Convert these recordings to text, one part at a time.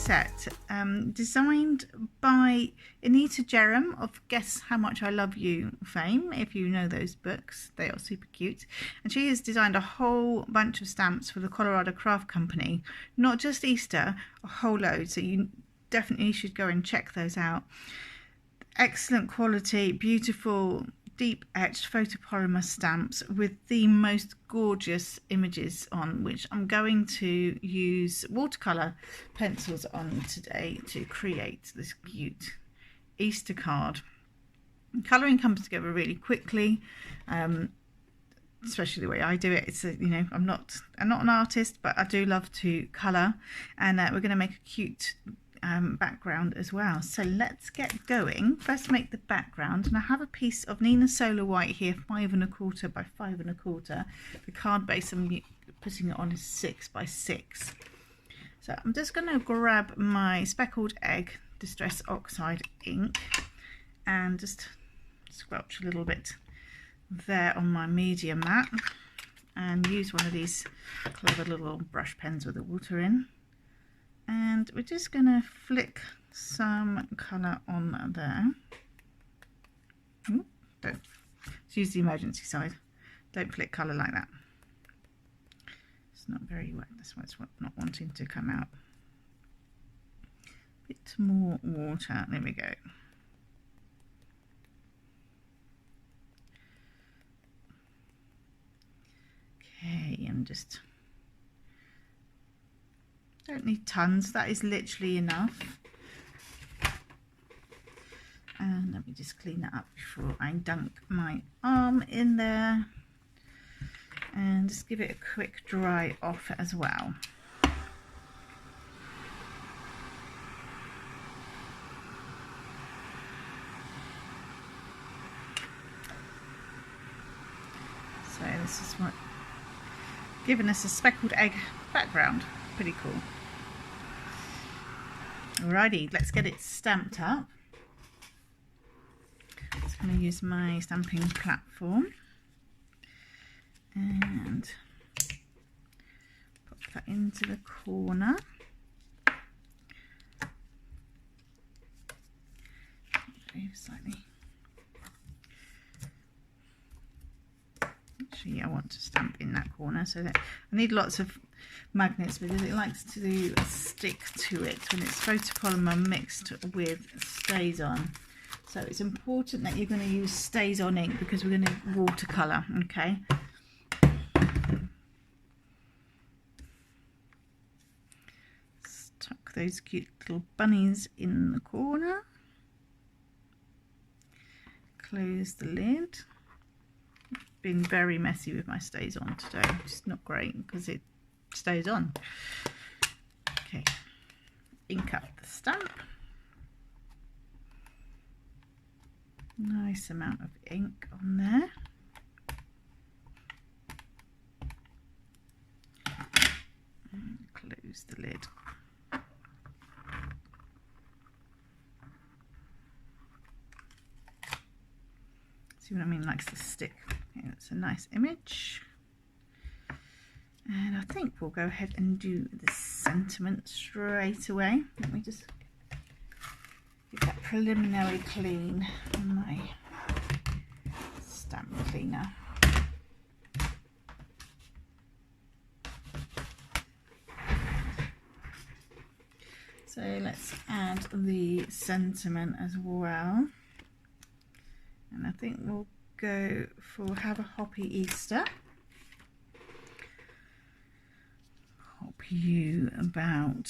set designed by Anita Jeram of Guess How Much I Love You fame. If you know those books, they are super cute. And she has designed a whole bunch of stamps for the Colorado Craft Company, not just Easter, a whole load. So you definitely should go and check those out. Excellent quality, beautiful, deep etched photopolymer stamps with the most gorgeous images on, which I'm going to use watercolor pencils on today to create this cute Easter card. Colouring comes together really quickly, especially the way I do it. It's you know, I'm not an artist, but I do love to colour, and we're going to make a cute background as well. So let's get going. First make the background, and I have a piece of Nina Solar White here, 5 1/4 by 5 1/4. The card base I'm putting it on is 6 by 6. So I'm just going to grab my Speckled Egg Distress Oxide ink and just squelch a little bit there on my media mat, and use one of these clever little brush pens with the water in. And we're just going to flick some colour on there. Ooh, don't. Let's use the emergency side. Don't flick colour like that. It's not very wet. That's why it's not wanting to come out. Bit more water. There we go. Okay, and just... don't need tons, that is literally enough. And let me just clean that up before I dunk my arm in there, and just give it a quick dry off as well. So this is what giving us a speckled egg background. Pretty cool. Alrighty, let's get it stamped up. I'm just going to use my stamping platform and pop that into the corner. Move slightly. Actually, I want to stamp in that corner, so that I need lots of magnets because it likes to stick to it when it's photopolymer mixed with Stazon. So it's important that you're going to use Stazon ink because we're going to watercolor. Okay. Tuck those cute little bunnies in the corner. Close the lid. Been very messy with my Stazon today. It's not great because it stays on. Okay, ink up the stamp. Nice amount of ink on there. And close the lid. See what I mean? Likes to stick. Okay, that's a nice image. And I think we'll go ahead and do the sentiment straight away. Let me just get that preliminary clean on my stamp cleaner. So let's add the sentiment as well. And I think we'll go for Have a Hoppy Easter. Hope you about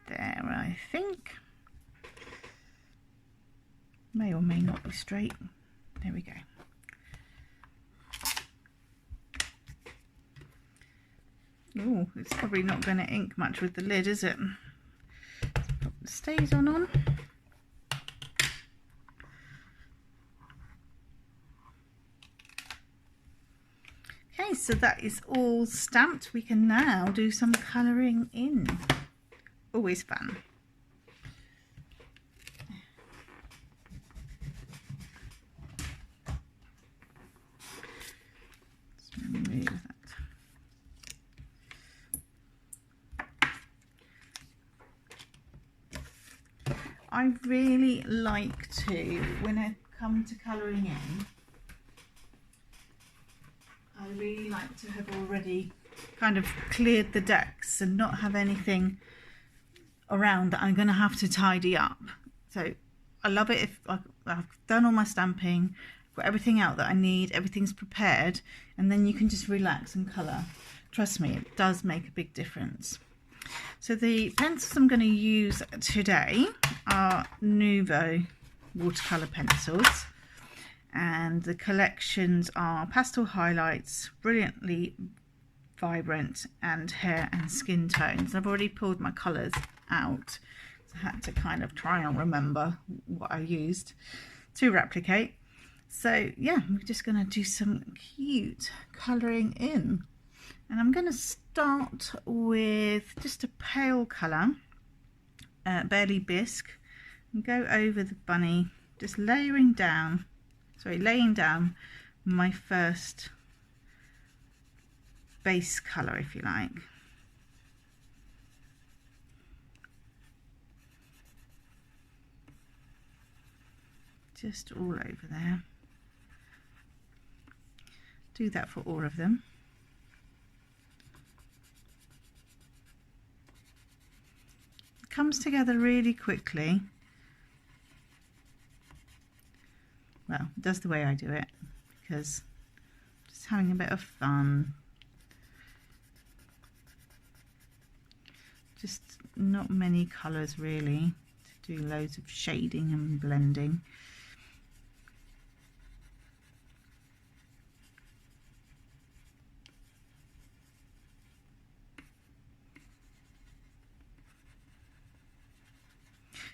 there, I think. May or may not be straight. There we go. Oh, it's probably not going to ink much with the lid, is it? Pop the Stazon on. Okay, so that is all stamped. We can now do some colouring in. Always fun. Let's remove that I really like to, when I come to colouring in, I really like to have already kind of cleared the decks and not have anything around that I'm going to have to tidy up. So I love it if I've done all my stamping, got everything out that I need, everything's prepared, and then you can just relax and colour. Trust me, it does make a big difference. So the pencils I'm going to use today are Nuvo watercolour pencils, and the collections are Pastel Highlights, Brilliantly Vibrant, and Hair and Skin Tones. I've already pulled my colours out, so I had to kind of try and remember what I used to replicate. So yeah, we're just going to do some cute colouring in, and I'm going to start with just a pale colour, Barely Bisque, and go over the bunny, just laying down my first base colour, if you like. Just all over there. Do that for all of them. It comes together really quickly. Well, it does the way I do it, because I'm just having a bit of fun. Just not many colours really to do loads of shading and blending.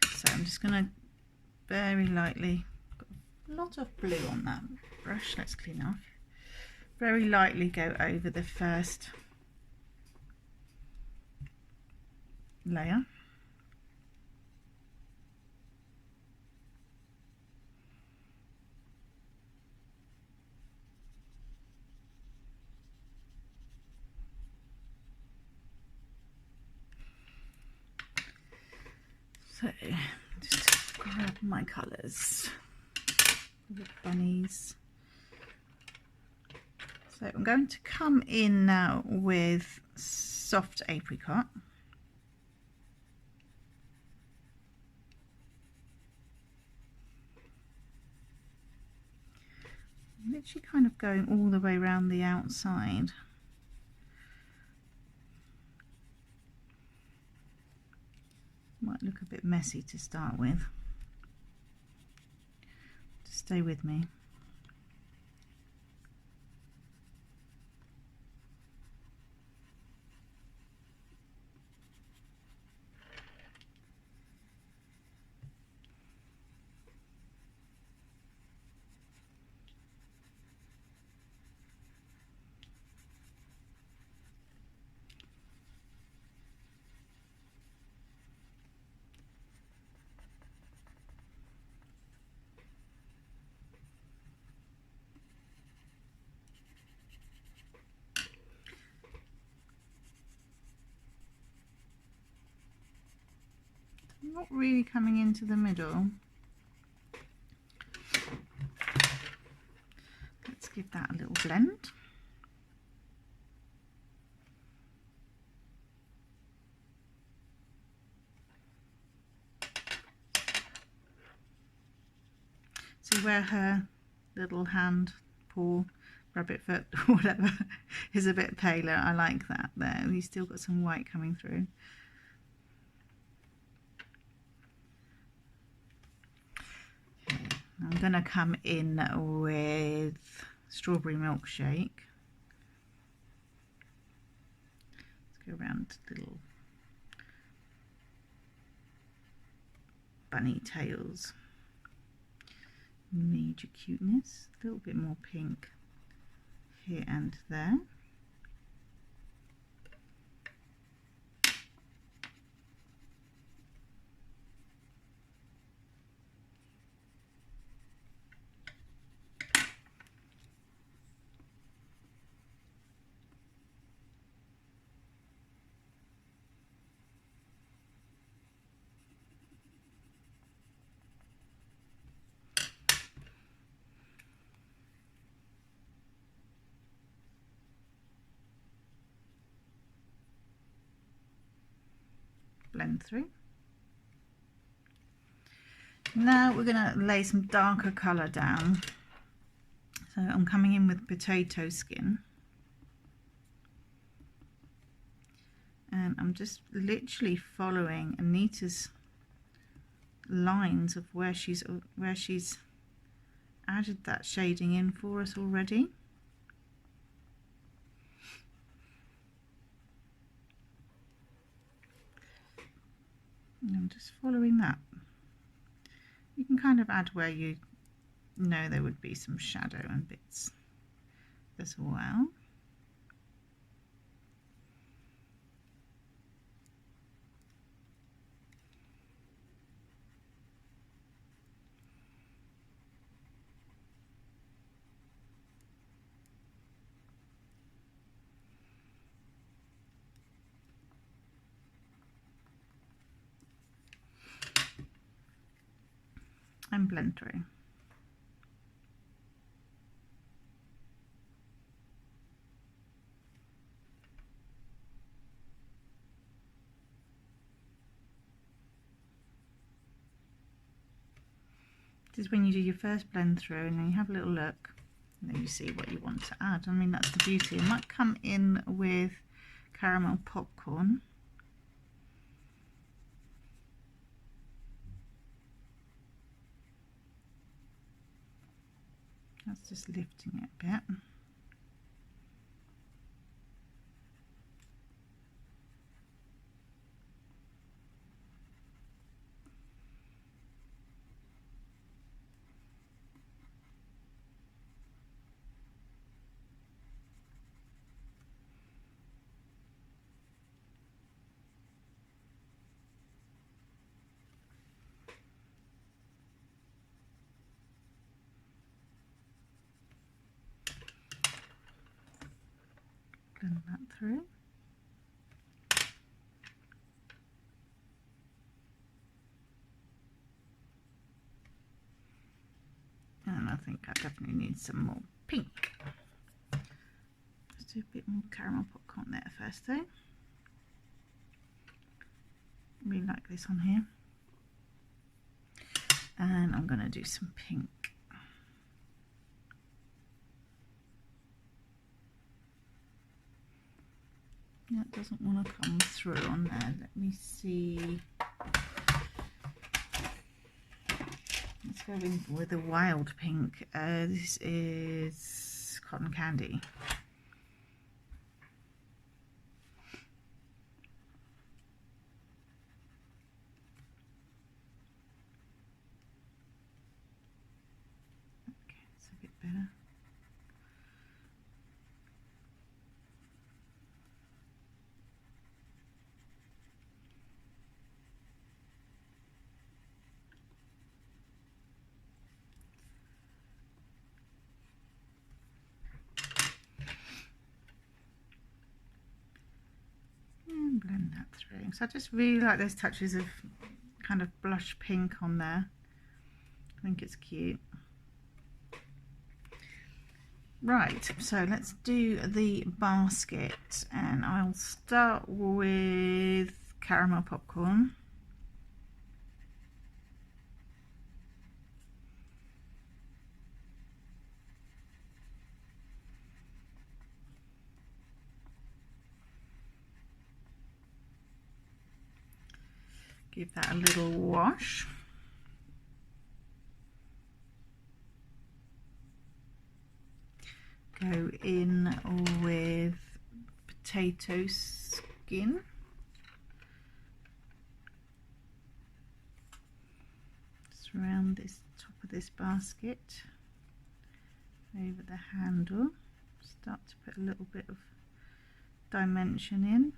So I'm just going to very lightly, got a lot of blue on that brush, let's clean off, very lightly go over the first layer. So just grab my colours, the bunnies. So I'm going to come in now with Soft Apricot. Literally kind of going all the way around the outside. Might look a bit messy to start with. Just stay with me. Not really coming into the middle. Let's give that a little blend. See where her little hand, paw, rabbit foot, whatever, is a bit paler. I like that there. We've still got some white coming through. I'm going to come in with Strawberry Milkshake. Let's go around the little bunny tails. Major cuteness. A little bit more pink here and there. blend through. Now we're going to lay some darker colour down. So I'm coming in with potato skin. And I'm just literally following Anita's lines of where she's added that shading in for us already. And I'm just following that. You can kind of add where you know there would be some shadow and bits as well. And blend through. This is when you do your first blend through and then you have a little look and then you see what you want to add. I mean, that's the beauty. It might come in with caramel popcorn. That's just lifting it a bit. Blend that through. And I think I definitely need some more pink. Let's do a bit more caramel popcorn there first though. Really like this on here. And I'm going to do some pink. That doesn't want to come through on there. Let me see. Let's go in with a wild pink. This is Cotton Candy. Okay, that's a bit better. Blend that through. So I just really like those touches of kind of blush pink on there. I think it's cute. Right, so let's do the basket and I'll start with caramel popcorn. Give that a little wash. Go in with potato skin. Surround this top of this basket over the handle. Start to put a little bit of dimension in.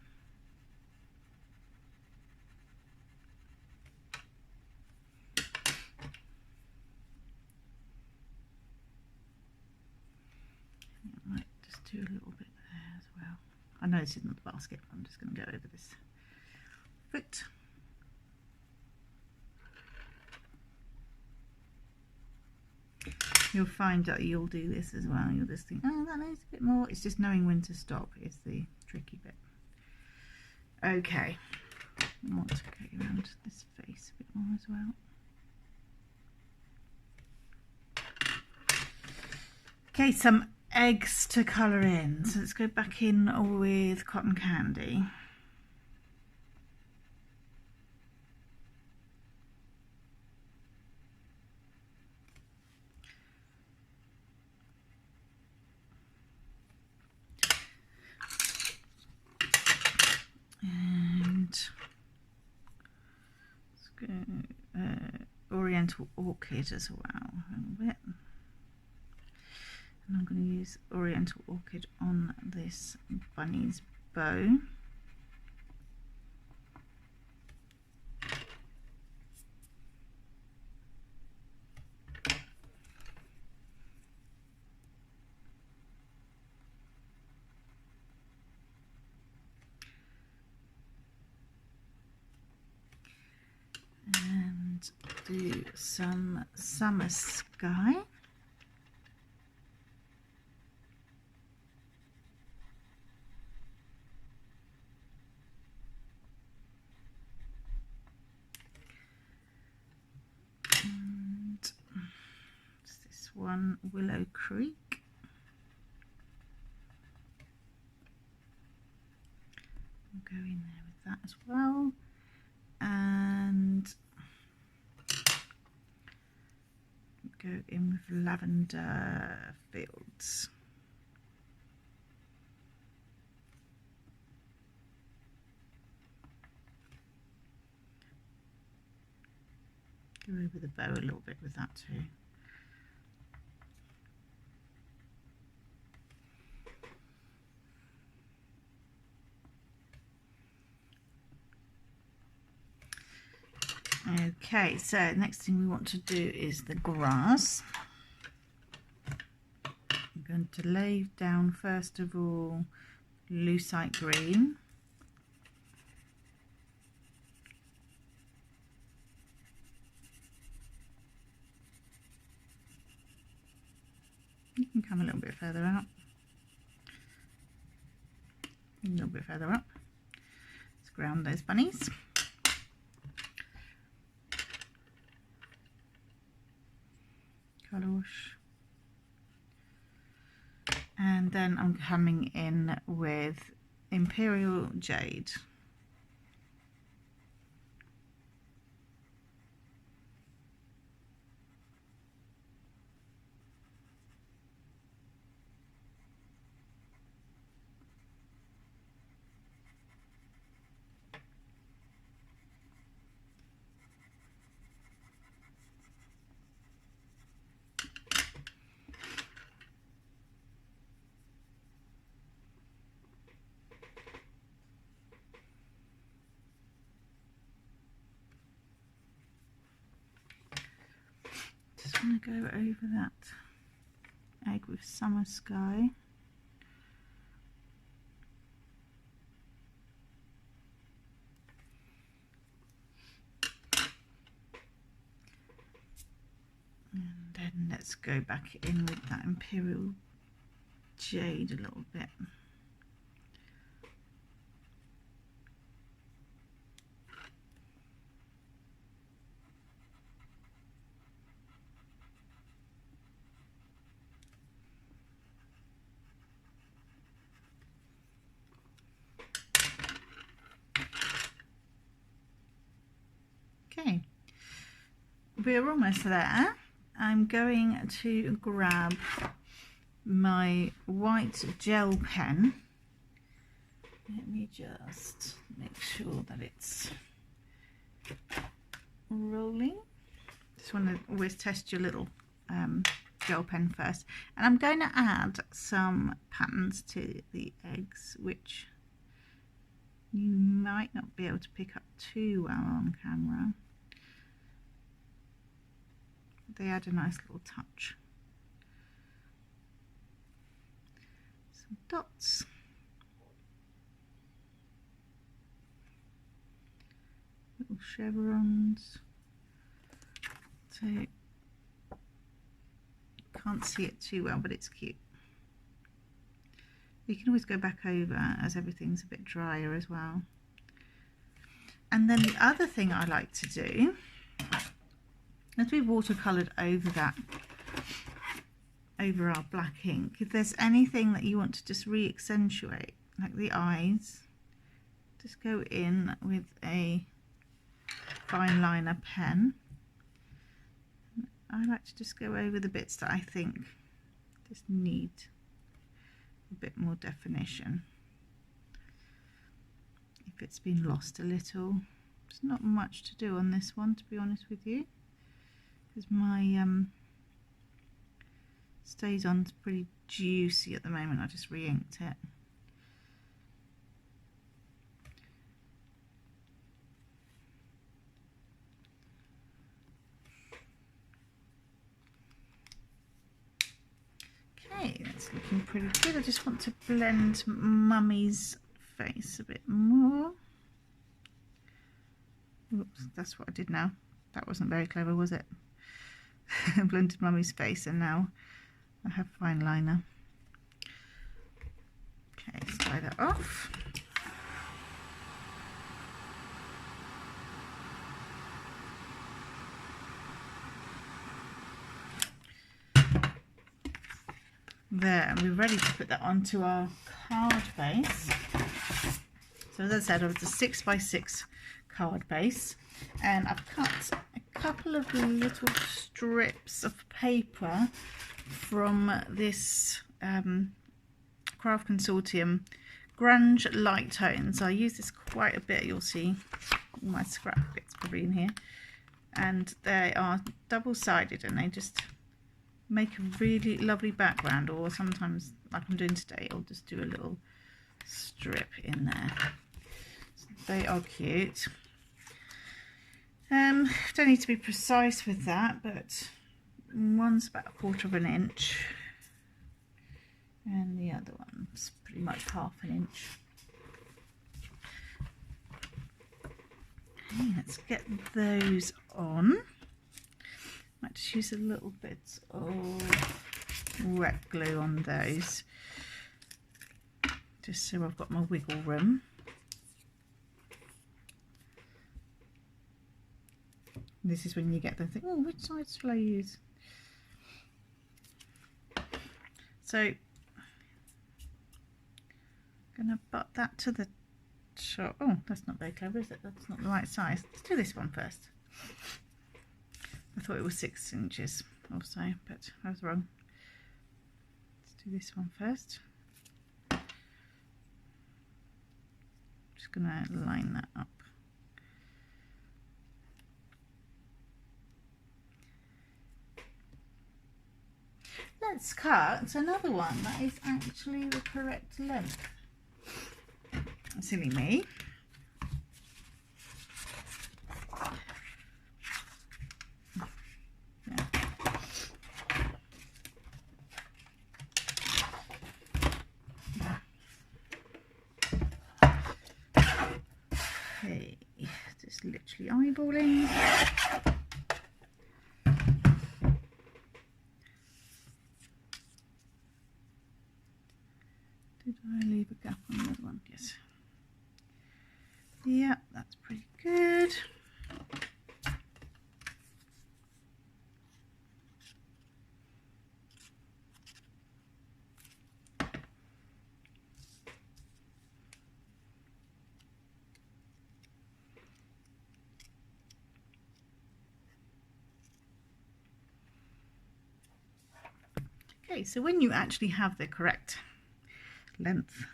Do a little bit there as well. I know this isn't the basket, but I'm just going to go over this foot. You'll find that you'll do this as well. You'll just think, oh, that needs a bit more. It's just knowing when to stop is the tricky bit. Okay. I want to go around this face a bit more as well. Okay, some eggs to colour in. So let's go back in with cotton candy. And let's go Oriental Orchid as well a little bit. And I'm going to use Oriental Orchid on this bunny's bow. And do some summer sky. One Willow Creek. I'll go in there with that as well, and go in with Lavender Fields. Go over the bow a little bit with that too. Okay, so next thing we want to do is the grass. I'm going to lay down first of all lucite green. You can come a little bit further out. A little bit further up. Let's ground those bunnies. Colour wash, and then I'm coming in with Imperial Jade. I'm going to go over that egg with Summer Sky. And then let's go back in with that Imperial Jade a little bit. Okay, we're almost there. I'm going to grab my white gel pen. Let me just make sure that it's rolling. Just want to always test your little gel pen first. And I'm going to add some patterns to the eggs, which you might not be able to pick up too well on camera. They add a nice little touch. Some dots. Little chevrons. So can't see it too well, but it's cute. You can always go back over as everything's a bit drier as well. And then the other thing I like to do is we watercoloured over that, over our black ink. If there's anything that you want to just re-accentuate, like the eyes, just go in with a fine liner pen. I like to just go over the bits that I think just need a bit more definition. If it's been lost a little, there's not much to do on this one, to be honest with you, because my Stazon's pretty juicy at the moment. I just re-inked it. Okay, that's looking pretty good. I just want to blend Mummy's face a bit more. Oops, that's what I did now. That wasn't very clever, was it? I blended Mummy's face and now I have fine liner. Okay, let's dry that off. There, and we're ready to put that onto our card base. So as I said, it's a 6x6 card base, and I've cut a couple of little strips of paper from this Craft Consortium Grunge Light Tones. I use this quite a bit. You'll see all my scrap bits probably in here, and they are double-sided, and they just make a really lovely background. Or sometimes, like I'm doing today, I'll just do a little strip in there. So they are cute. Don't need to be precise with that, but one's about 1/4 inch and the other one's pretty much 1/2 inch. Okay, let's get those on. Might just use a little bit of wet glue on those, just so I've got my wiggle room. This is when you get the thing, oh, which sides shall I use? So I'm gonna butt that to the top. Oh, that's not very clever, is it? That's not the right size. Let's do this one first. I thought it was 6 inches or so, but I was wrong. Let's do this one first. Just gonna line that up. Let's cut another one that is actually the correct length. Silly me. Okay, just literally eyeballing. Did I leave a gap on the other one? Yes. Yeah, that's pretty good. Okay, so when you actually have the correct length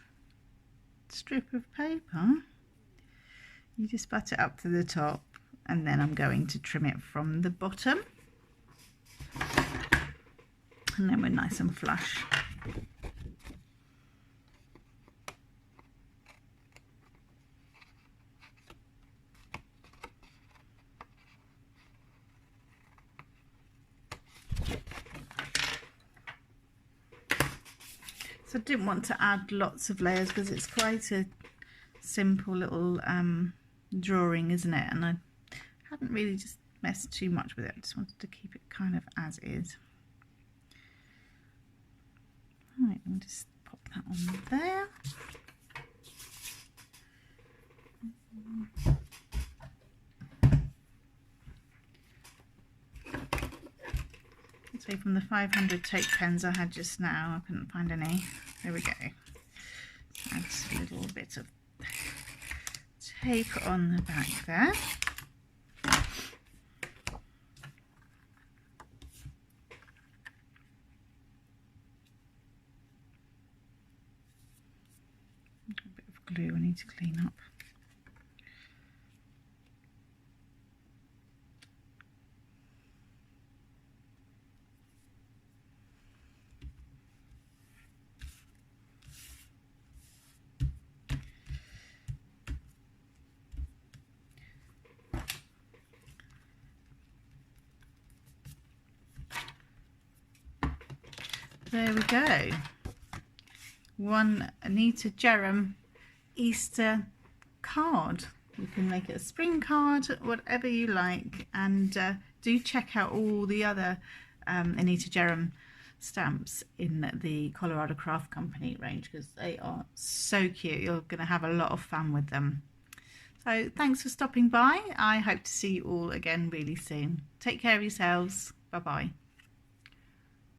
strip of paper, you just butt it up to the top, and then I'm going to trim it from the bottom, and then we're nice and flush. So I didn't want to add lots of layers because it's quite a simple little drawing, isn't it? And I hadn't really just messed too much with it. I just wanted to keep it kind of as is. Right, I'll just pop that on there. So from the 500 tape pens I had just now, I couldn't find any. There we go. Add a little bit of tape on the back there. A bit of glue I need to clean up. There we go. One Anita Jeram Easter card. You can make it a spring card, whatever you like, and do check out all the other Anita Jeram stamps in the Colorado Craft Company range because they are so cute. You're going to have a lot of fun with them. So thanks for stopping by. I hope to see you all again really soon. Take care of yourselves. Bye bye.